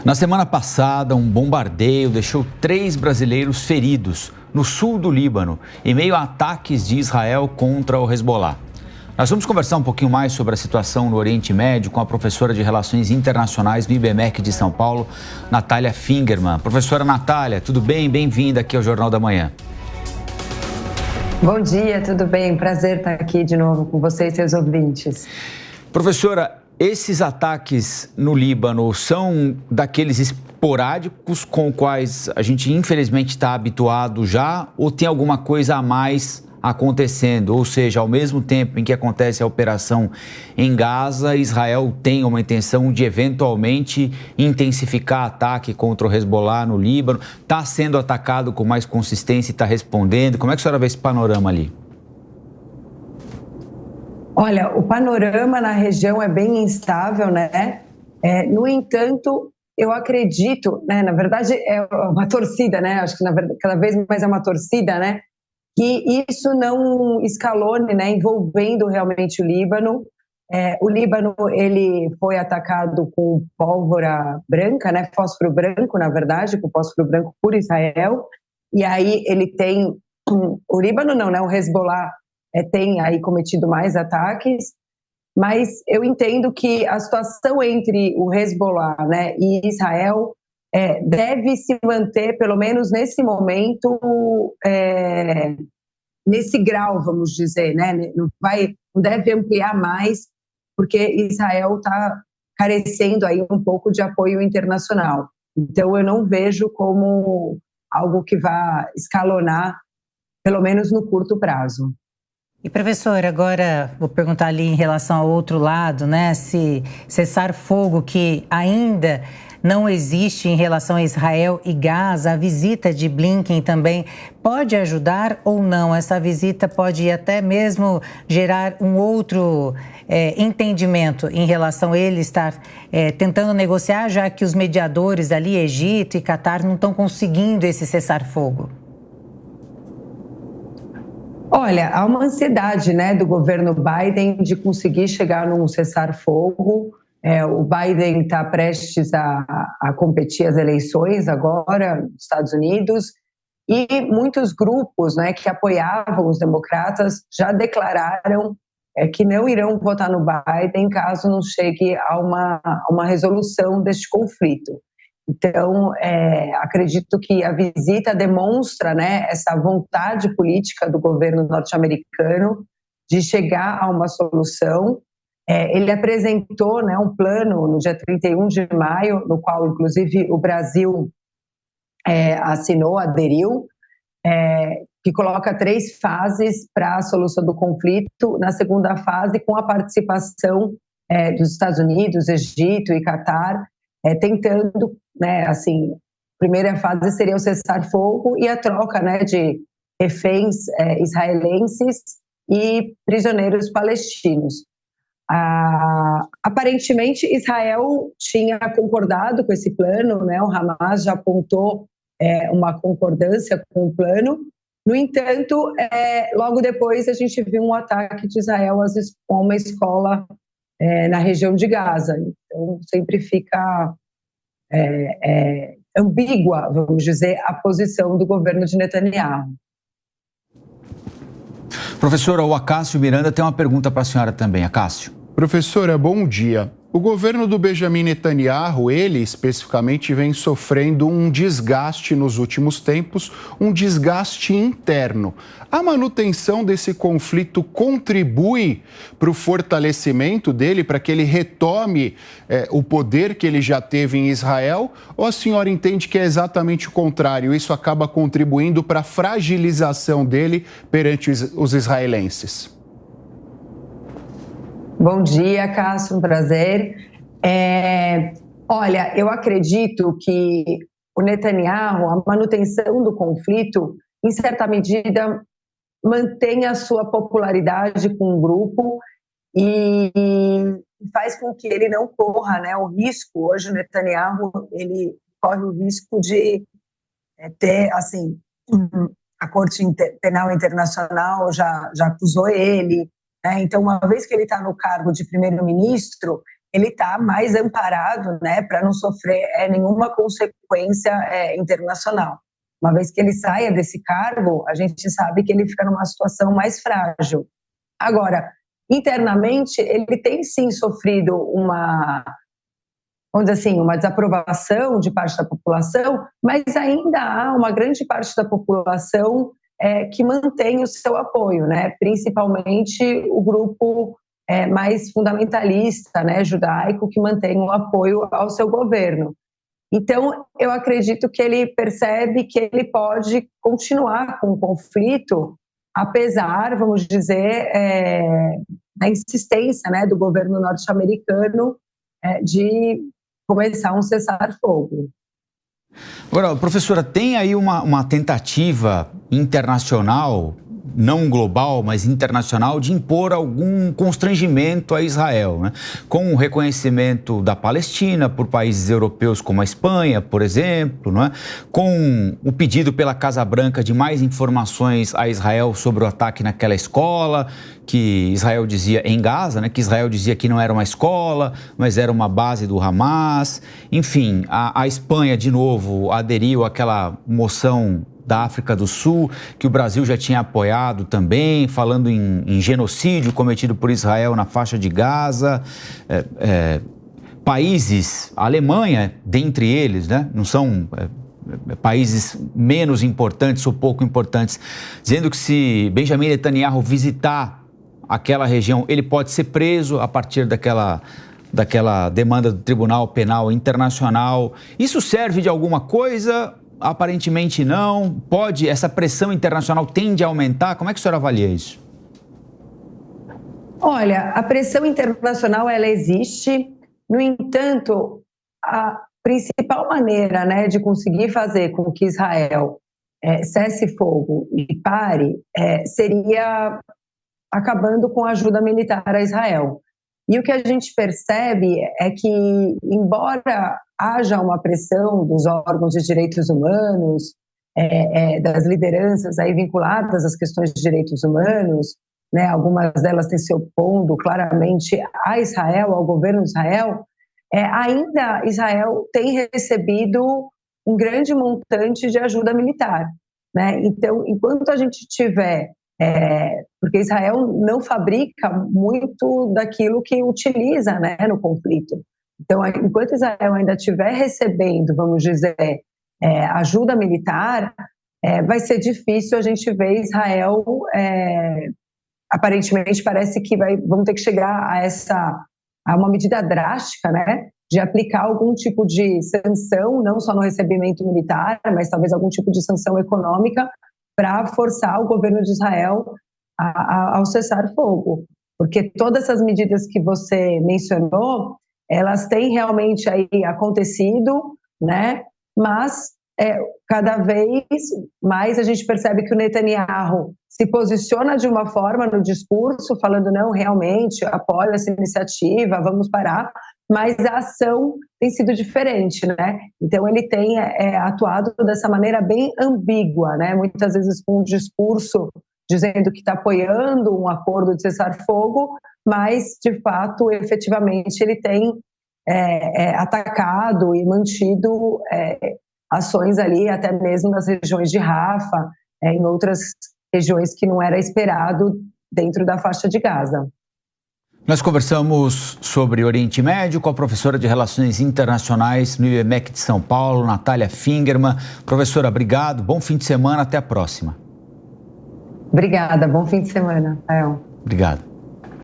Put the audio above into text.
Na semana passada, um bombardeio deixou 3 brasileiros feridos no sul do Líbano, em meio a ataques de Israel contra o Hezbollah. Nós vamos conversar um pouquinho mais sobre a situação no Oriente Médio com a professora de Relações Internacionais do IBMEC de São Paulo, Natália Fingerman. Professora Natália, tudo bem? Bem-vinda aqui ao Jornal da Manhã. Bom dia, tudo bem? Prazer estar aqui de novo com vocês e seus ouvintes. Professora, esses ataques no Líbano são daqueles esporádicos com os quais a gente infelizmente está habituado já, ou tem alguma coisa a mais acontecendo? Ou seja, ao mesmo tempo em que acontece a operação em Gaza, Israel tem uma intenção de eventualmente intensificar ataque contra o Hezbollah no Líbano, está sendo atacado com mais consistência e está respondendo. Como é que a senhora vê esse panorama ali? Olha, o panorama na região é bem instável, né? No entanto, eu acredito, né? Na verdade, é uma torcida, né? Acho que cada vez mais é uma torcida, né? Que isso não escalone, né? Envolvendo realmente o Líbano. O Líbano, ele foi atacado com pólvora branca, né? Fósforo branco, na verdade, com fósforo branco por Israel. E aí ele tem... O Líbano não, né? O Hezbollah tem aí cometido mais ataques, mas eu entendo que a situação entre o Hezbollah, né, e Israel deve se manter, pelo menos nesse momento, nesse grau, vamos dizer, né? Não deve ampliar mais, porque Israel está carecendo aí um pouco de apoio internacional. Então, eu não vejo como algo que vá escalonar, pelo menos no curto prazo. E, professor, agora vou perguntar ali em relação ao outro lado, né? Se cessar-fogo que ainda não existe em relação a Israel e Gaza, a visita de Blinken também pode ajudar ou não? Essa visita pode até mesmo gerar um outro entendimento em relação a ele estar tentando negociar, já que os mediadores ali, Egito e Catar, não estão conseguindo esse cessar-fogo. Olha, há uma ansiedade, né, do governo Biden de conseguir chegar num cessar-fogo. O Biden está prestes a competir as eleições agora nos Estados Unidos e muitos grupos, né, que apoiavam os democratas já declararam que não irão votar no Biden caso não chegue a uma resolução deste conflito. Então, acredito que a visita demonstra, né, essa vontade política do governo norte-americano de chegar a uma solução. Ele apresentou, né, um plano no dia 31 de maio, no qual, inclusive, o Brasil assinou, aderiu, que coloca 3 fases para a solução do conflito. Na segunda fase, com a participação dos Estados Unidos, Egito e Catar, tentando, né, assim, a primeira fase seria o cessar-fogo e a troca, né, de reféns israelenses e prisioneiros palestinos. Aparentemente, Israel tinha concordado com esse plano, né, o Hamas já apontou uma concordância com o plano. No entanto, logo depois a gente viu um ataque de Israel a uma escola na região de Gaza. Então, sempre fica ambígua, vamos dizer, a posição do governo de Netanyahu. Professora, o Acácio Miranda tem uma pergunta para a senhora também. Acácio. Professora, bom dia. O governo do Benjamin Netanyahu, ele especificamente, vem sofrendo um desgaste nos últimos tempos, um desgaste interno. A manutenção desse conflito contribui para o fortalecimento dele, para que ele retome o poder que ele já teve em Israel? Ou a senhora entende que é exatamente o contrário? Isso acaba contribuindo para a fragilização dele perante os israelenses? Bom dia, Cássio, um prazer. Olha, eu acredito que o Netanyahu, a manutenção do conflito, em certa medida, mantém a sua popularidade com o grupo e faz com que ele não corra, né, o risco. Hoje o Netanyahu, ele corre o risco de ter, assim, a Corte Penal Internacional já acusou ele. Então, uma vez que ele está no cargo de primeiro-ministro, ele está mais amparado, né, para não sofrer nenhuma consequência internacional. Uma vez que ele saia desse cargo, a gente sabe que ele fica numa situação mais frágil. Agora, internamente, ele tem sim sofrido vamos dizer assim, uma desaprovação de parte da população, mas ainda há uma grande parte da população que mantém o seu apoio, né? Principalmente o grupo mais fundamentalista, né, judaico, que mantém o apoio ao seu governo. Então, eu acredito que ele percebe que ele pode continuar com o conflito, apesar, vamos dizer, da insistência, né, do governo norte-americano de começar um cessar-fogo. Agora, professora, tem aí uma tentativa internacional, não global, mas internacional, de impor algum constrangimento a Israel, né? Com o reconhecimento da Palestina por países europeus como a Espanha, por exemplo, né? Com o pedido pela Casa Branca de mais informações a Israel sobre o ataque naquela escola, que Israel dizia em Gaza, né? Que Israel dizia que não era uma escola, mas era uma base do Hamas. Enfim, a Espanha, de novo, aderiu àquela moção da África do Sul, que o Brasil já tinha apoiado também, falando em genocídio cometido por Israel na faixa de Gaza. Países, a Alemanha, dentre eles, né, não são países menos importantes ou pouco importantes, dizendo que se Benjamin Netanyahu visitar aquela região, ele pode ser preso a partir daquela demanda do Tribunal Penal Internacional. Isso serve de alguma coisa? Aparentemente não. Essa pressão internacional tende a aumentar? Como é que a senhora avalia isso? Olha, a pressão internacional, ela existe. No entanto, a principal maneira, né, de conseguir fazer com que Israel cesse fogo e pare seria acabando com a ajuda militar a Israel. E o que a gente percebe é que, embora haja uma pressão dos órgãos de direitos humanos, das lideranças aí vinculadas às questões de direitos humanos, né, algumas delas têm se opondo claramente a Israel, ao governo de Israel, ainda Israel tem recebido um grande montante de ajuda militar, né? Então, enquanto a gente tiver porque Israel não fabrica muito daquilo que utiliza, né, no conflito. Então, enquanto Israel ainda estiver recebendo, vamos dizer, ajuda militar, vai ser difícil a gente ver Israel, aparentemente parece que vamos ter que chegar a uma medida drástica, né, de aplicar algum tipo de sanção, não só no recebimento militar, mas talvez algum tipo de sanção econômica, para forçar o governo de Israel ao cessar-fogo. Porque todas essas medidas que você mencionou, elas têm realmente aí acontecido, né? Mas cada vez mais a gente percebe que o Netanyahu se posiciona de uma forma no discurso, falando, não, realmente, apoio essa iniciativa, vamos parar, mas a ação tem sido diferente, né? Então, ele tem atuado dessa maneira bem ambígua, né? Muitas vezes com um discurso dizendo que está apoiando um acordo de cessar-fogo, mas, de fato, efetivamente, ele tem atacado e mantido ações ali, até mesmo nas regiões de Rafa, em outras regiões que não era esperado dentro da faixa de Gaza. Nós conversamos sobre Oriente Médio com a professora de Relações Internacionais no IBMEC de São Paulo, Natália Fingerman. Professora, obrigado, bom fim de semana, até a próxima. Obrigada, bom fim de semana, Rael. Obrigado.